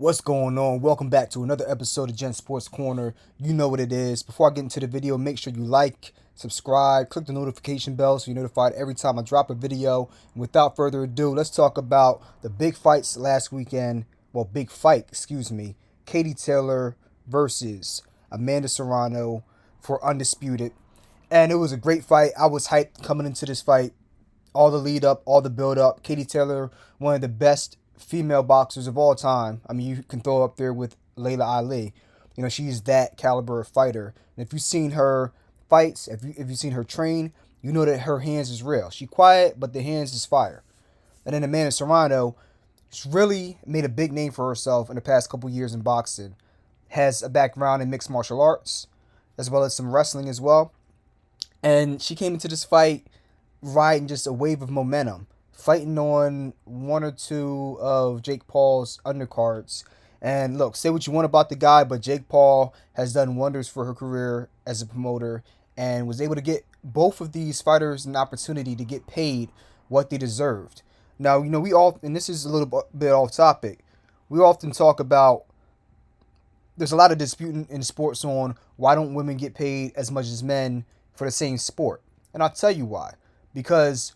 What's going on? Welcome back to another episode of Gen Sports Corner. You know what it is. Before I get into the video, make sure you like, subscribe, click the notification bell so you're notified every time I drop a video. And without further ado, let's talk about the big fights last weekend. Well, big fight, excuse me. Katie Taylor versus Amanda Serrano for Undisputed. And it was a great fight. I was hyped coming into this fight. All the lead up, all the build up. Katie Taylor, one of the best female boxers of all time. I mean, you can throw up there with Layla Ali. You know, she's that caliber of fighter. And if you've seen her fights, if you've seen her train, you know that her hands is real. She quiet, but the hands is fire. And then Amanda Serrano, she's really made a big name for herself in the past couple years in boxing. Has a background in mixed martial arts, as well as some wrestling as well. And she came into this fight riding just a wave of momentum, fighting on one or two of Jake Paul's undercards. And look, say what you want about the guy, but Jake Paul has done wonders for her career as a promoter and was able to get both of these fighters an opportunity to get paid what they deserved. Now, you know, and this is a little bit off topic, we often talk about there's a lot of dispute in sports on why don't women get paid as much as men for the same sport. And I'll tell you why. Because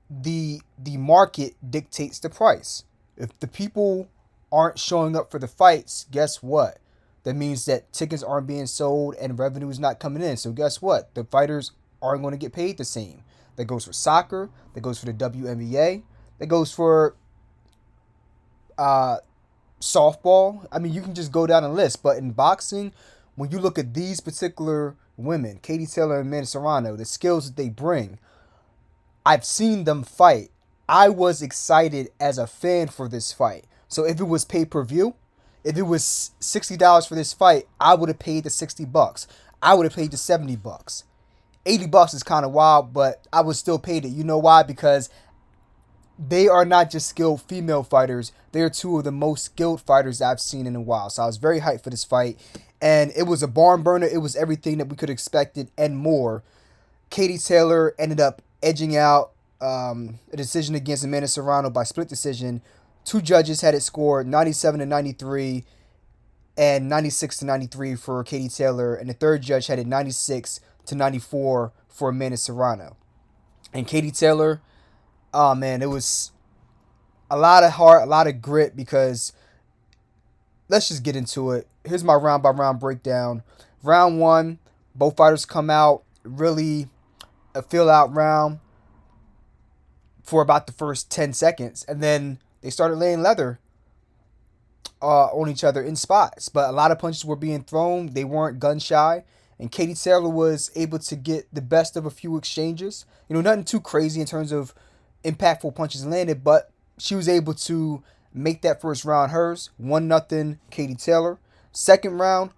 the market dictates the price. If the people aren't showing up for the fights, guess what? That means that tickets aren't being sold and revenue is not coming in. So guess what? The fighters aren't going to get paid the same. That goes for soccer. That goes for the WNBA. That goes for softball. I mean, you can just go down a list. But in boxing, when you look at these particular women, Katie Taylor and Amanda Serrano, the skills that they bring, I've seen them fight. I was excited as a fan for this fight. So if it was pay-per-view, if it was $60 for this fight, I would have paid the $60. I would have paid the $70. $80 is kind of wild, but I would still pay it. You know why? Because they are not just skilled female fighters. They are two of the most skilled fighters I've seen in a while. So I was very hyped for this fight. And it was a barn burner. It was everything that we could have expected and more. Katie Taylor ended up edging out a decision against Amanda Serrano by split decision. Two judges had it scored 97-93 and 96-93 for Katie Taylor. And the third judge had it 96-94 for Amanda Serrano. And Katie Taylor, oh man, it was a lot of heart, a lot of grit, because let's just get into it. Here's my round by round breakdown. Round one, both fighters come out, really a fill out round for about the first 10 seconds. And then they started laying leather on each other in spots. But a lot of punches were being thrown. They weren't gun shy. And Katie Taylor was able to get the best of a few exchanges. You know, nothing too crazy in terms of impactful punches landed, but she was able to make that first round hers. 1-0 Katie Taylor. Second round,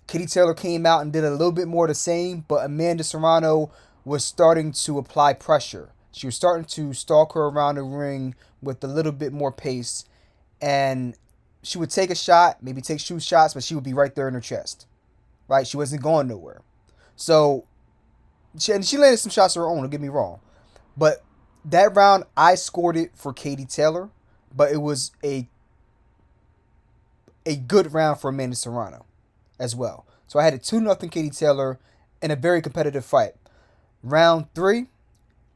Katie Taylor came out and did a little bit more of the same, but Amanda Serrano was starting to apply pressure. She was starting to stalk her around the ring with a little bit more pace, and she would take a shot, maybe take two shots, but she would be right there in her chest. Right? She wasn't going nowhere. So, she landed some shots of her own, don't get me wrong. But that round, I scored it for Katie Taylor, but it was a good round for Amanda Serrano as well. So I had a 2-0 Katie Taylor in a very competitive fight. Round three,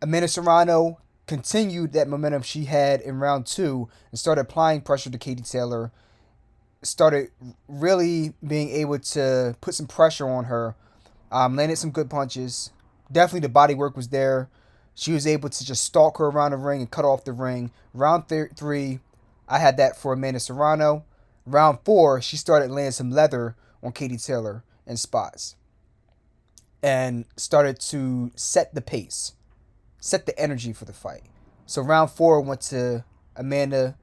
Amanda Serrano continued that momentum she had in round two and started applying pressure to Katie Taylor. Started really being able to put some pressure on her. Landed some good punches. Definitely the body work was there. She was able to just stalk her around the ring and cut off the ring. Round three, I had that for Amanda Serrano. Round four, she started laying some leather on Katie Taylor in spots. And started to set the pace. Set the energy for the fight. So round four went to Amanda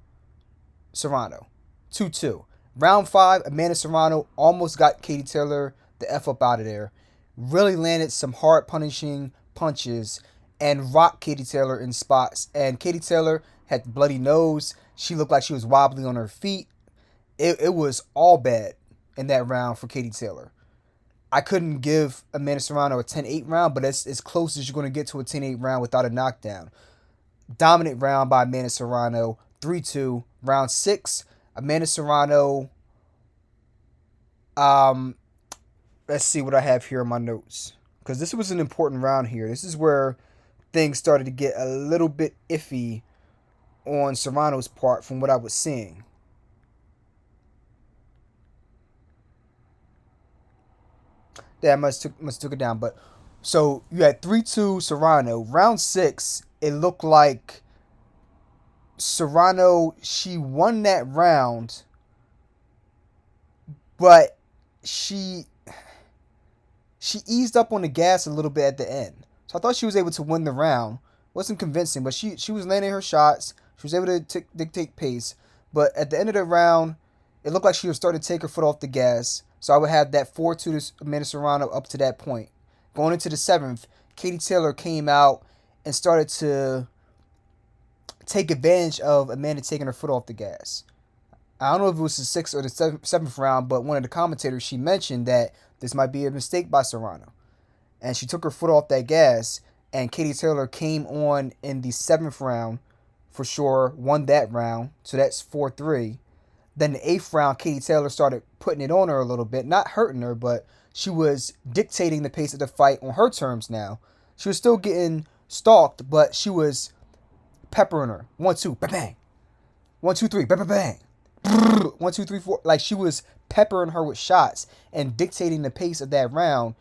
Serrano. 2-2. Round five, Amanda Serrano almost got Katie Taylor the F up out of there. Really landed some hard punishing punches and rocked Katie Taylor in spots. And Katie Taylor had the bloody nose. She looked like she was wobbly on her feet. It was all bad in that round for Katie Taylor. I couldn't give Amanda Serrano a 10-8 round, but it's as close as you're going to get to a 10-8 round without a knockdown. Dominant round by Amanda Serrano, 3-2. Round 6, Amanda Serrano. Um, let's see what I have here in my notes, because this was an important round here. This is where things started to get a little bit iffy on Serrano's part from what I was seeing. Yeah, I must took it down. But so you had 3-2 Serrano. Round 6, it looked like Serrano, she won that round, but she she eased up on the gas a little bit at the end. So I thought she was able to win the round. Wasn't convincing, but she was landing her shots. She was able to dictate pace. But at the end of the round, it looked like she was starting to take her foot off the gas. So I would have that 4-2 to Amanda Serrano up to that point. Going into the 7th, Katie Taylor came out and started to take advantage of Amanda taking her foot off the gas. I don't know if it was the 6th or the 7th round, but one of the commentators, she mentioned that this might be a mistake by Serrano. And she took her foot off that gas, and Katie Taylor came on in the 7th round for sure, won that round, so that's 4-3. Then the 8th round, Katie Taylor started putting it on her a little bit, not hurting her, but she was dictating the pace of the fight on her terms now. She was still getting stalked, but she was peppering her. 1-2, bang, bang. 1-2-3, bang, bang, bang. 1-2-3-4. Like, she was peppering her with shots and dictating the pace of that round,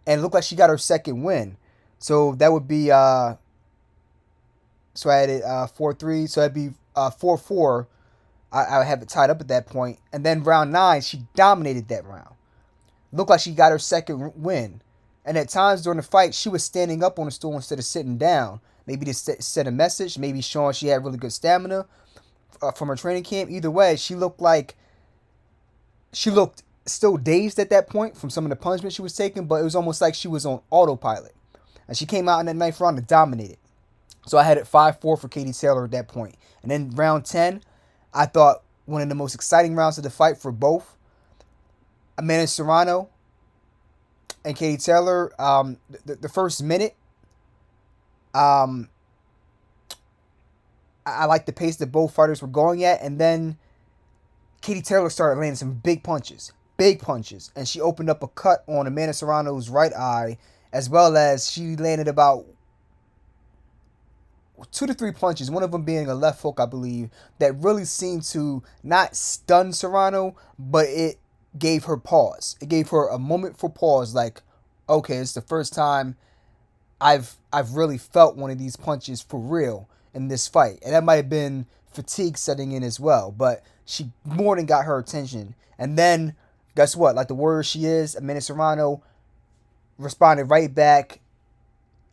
and it looked like she got her second win. So that would be so I had it 4-3, so that'd be 4-4. I have it tied up at that point. And then round 9, she dominated that round. Looked like she got her second win. And at times during the fight, she was standing up on the stool instead of sitting down. Maybe to send a message, maybe showing she had really good stamina from her training camp. Either way, she looked still dazed at that point from some of the punishment she was taking, but it was almost like she was on autopilot. And she came out in that 9th round to dominate it. So I had it 5-4 for Katie Taylor at that point. And then round 10, I thought one of the most exciting rounds of the fight for both Amanda Serrano and Katie Taylor. The first minute, I liked the pace that both fighters were going at, and then Katie Taylor started landing some big punches, and she opened up a cut on Amanda Serrano's right eye, as well as she landed about 2 to 3 punches, one of them being a left hook, I believe, that really seemed to not stun Serrano, but it gave her pause. It gave her a moment for pause, like, okay, it's the first time I've really felt one of these punches for real in this fight. And that might have been fatigue setting in as well, but she more than got her attention. And then, guess what? Like the warrior she is, Amanda Serrano responded right back,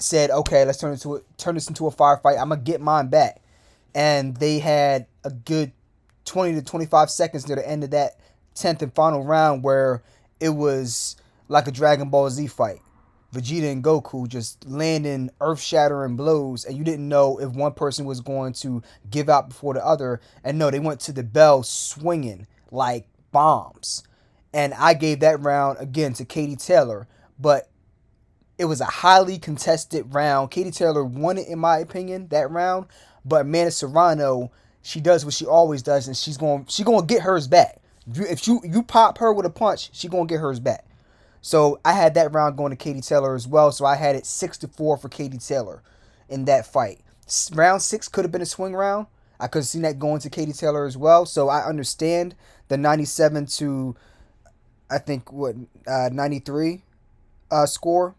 said, okay, let's turn this into a firefight. I'm going to get mine back. And they had a good 20 to 25 seconds near the end of that 10th and final round where it was like a Dragon Ball Z fight. Vegeta and Goku just landing earth-shattering blows, and you didn't know if one person was going to give out before the other. And no, they went to the bell swinging like bombs. And I gave that round, again, to Katie Taylor. But it was a highly contested round. Katie Taylor won it, in my opinion, that round. But Amanda Serrano, she does what she always does, and she's going to get hers back. If you pop her with a punch, she's going to get hers back. So I had that round going to Katie Taylor as well. So I had it 6-4 for Katie Taylor in that fight. Round 6 could have been a swing round. I could have seen that going to Katie Taylor as well. So I understand the 97 to, I think, 93 score.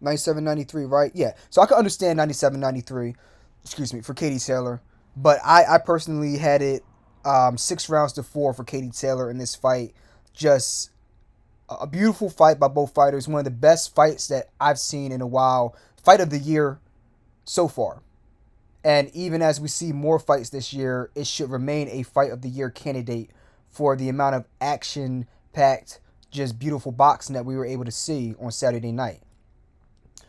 97-93, right? Yeah. So I could understand 97-93, for Katie Taylor. But I personally had it 6-4 for Katie Taylor in this fight. Just a beautiful fight by both fighters. One of the best fights that I've seen in a while. Fight of the year so far. And even as we see more fights this year, it should remain a fight of the year candidate for the amount of action-packed, just beautiful boxing that we were able to see on Saturday night.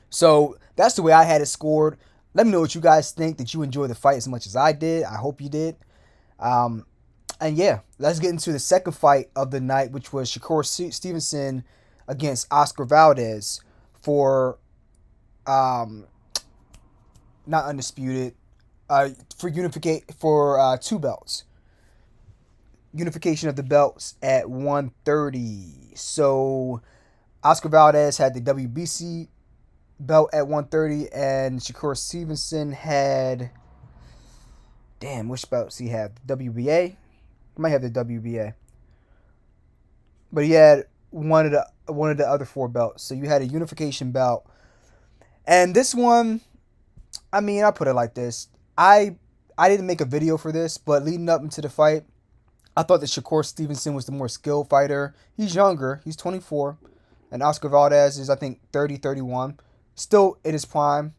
So that's the way I had it scored. Let me know what you guys think. Did you enjoy the fight as much as I did? I hope you did. And yeah, let's get into the second fight of the night, which was Shakur Stevenson against Oscar Valdez for not undisputed, for 2 belts. unification of the belts at 130. So Oscar Valdez had the WBC belt at 130, and Shakur Stevenson had, damn, which belts he had? The WBA? He might have the WBA, but he had one of the other 4 belts. So you had a unification belt, and this one, I mean, I put it like this: I didn't make a video for this, but leading up into the fight, I thought that Shakur Stevenson was the more skilled fighter. He's younger. He's 24. And Oscar Valdez is, I think, 30, 31. Still in his prime.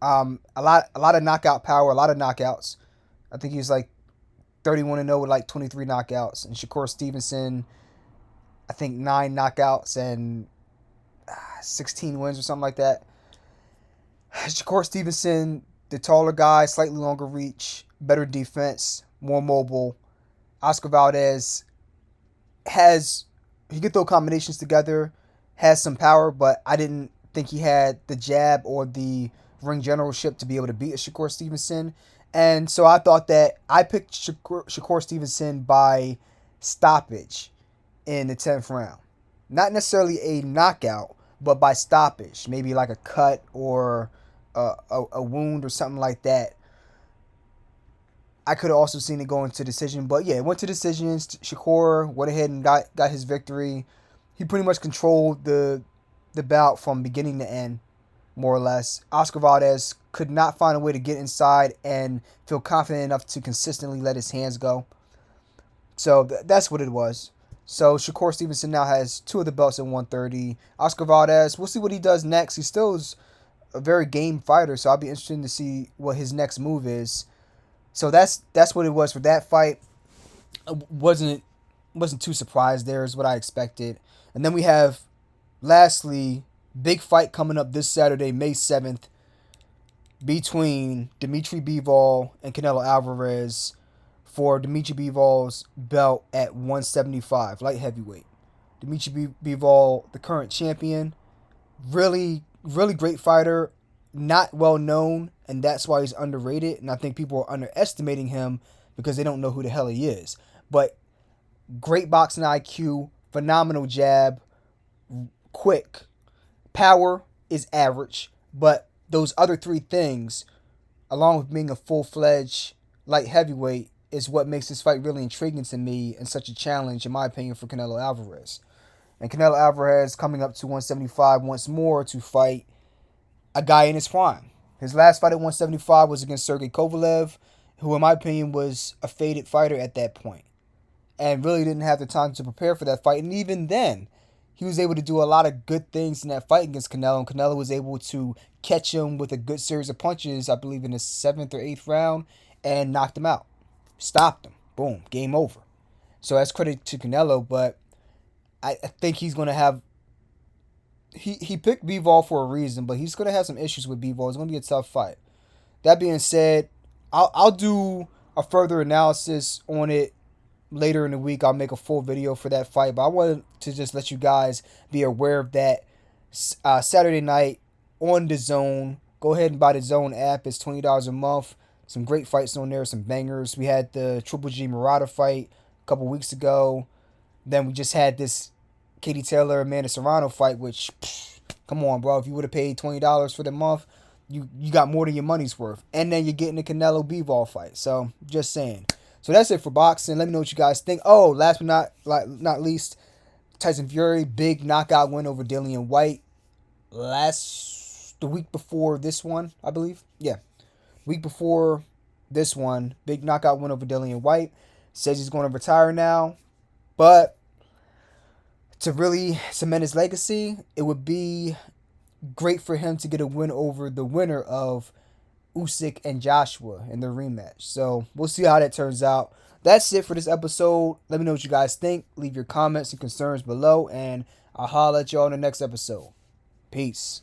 A lot of knockout power, a lot of knockouts. I think he's like 31-0 with like 23 knockouts. And Shakur Stevenson, I think 9 knockouts and 16 wins or something like that. Shakur Stevenson, the taller guy, slightly longer reach, better defense, more mobile. Oscar Valdez he could throw combinations together, has some power, but I didn't think he had the jab or the ring generalship to be able to beat Shakur Stevenson. And so I thought that I picked Shakur Stevenson by stoppage in the 10th round. Not necessarily a knockout, but by stoppage. Maybe like a cut or a wound or something like that. I could have also seen it go into decision, but yeah, it went to decisions. Shakur went ahead and got his victory. He pretty much controlled the bout from beginning to end, more or less. Oscar Valdez could not find a way to get inside and feel confident enough to consistently let his hands go. So that's what it was. So Shakur Stevenson now has 2 of the belts at 130. Oscar Valdez, we'll see what he does next. He still is a very game fighter, so I'll be interested to see what his next move is. So that's what it was for that fight. I wasn't too surprised there, is what I expected. And then we have, lastly, big fight coming up this Saturday, May 7th, between Dmitry Bivol and Canelo Alvarez for Dmitry Bivol's belt at 175, light heavyweight. Dmitry Bivol, the current champion, really great fighter, not well known, and that's why he's underrated. And I think people are underestimating him because they don't know who the hell he is. But great boxing IQ, phenomenal jab, quick. Power is average, but those other 3 things, along with being a full-fledged light heavyweight, is what makes this fight really intriguing to me and such a challenge, in my opinion, for Canelo Alvarez. And Canelo Alvarez coming up to 175 once more to fight a guy in his prime. His last fight at 175 was against Sergey Kovalev, who in my opinion was a faded fighter at that point and really didn't have the time to prepare for that fight. And even then, he was able to do a lot of good things in that fight against Canelo, and Canelo was able to catch him with a good series of punches, I believe in the 7th or 8th round, and knocked him out. Stopped him. Boom. Game over. So that's credit to Canelo, but I think he's going to have... He picked Bivol for a reason, but he's going to have some issues with Bivol. It's going to be a tough fight. That being said, I'll do a further analysis on it later in the week. I'll make a full video for that fight, but I wanted to just let you guys be aware of that. Saturday night on the Zone. Go ahead and buy the Zone app. It's $20 a month. Some great fights on there, some bangers. We had the Triple G Murata fight a couple weeks ago. Then we just had this katietaylor Amandaserrano fight, which, come on, bro. If you would have paid $20 for the month, you got more than your money's worth. And then you're getting the Canelo Bivol fight. So, just saying. So, that's it for boxing. Let me know what you guys think. Oh, last but not least, Tyson Fury, big knockout win over Dillian White. The week before this one, I believe. Yeah. Week before this one, big knockout win over Dillian White. Says he's going to retire now. But to really cement his legacy, it would be great for him to get a win over the winner of Usyk and Joshua in their rematch. So we'll see how that turns out. That's it for this episode. Let me know what you guys think. Leave your comments and concerns below, and I'll holler at y'all in the next episode. Peace.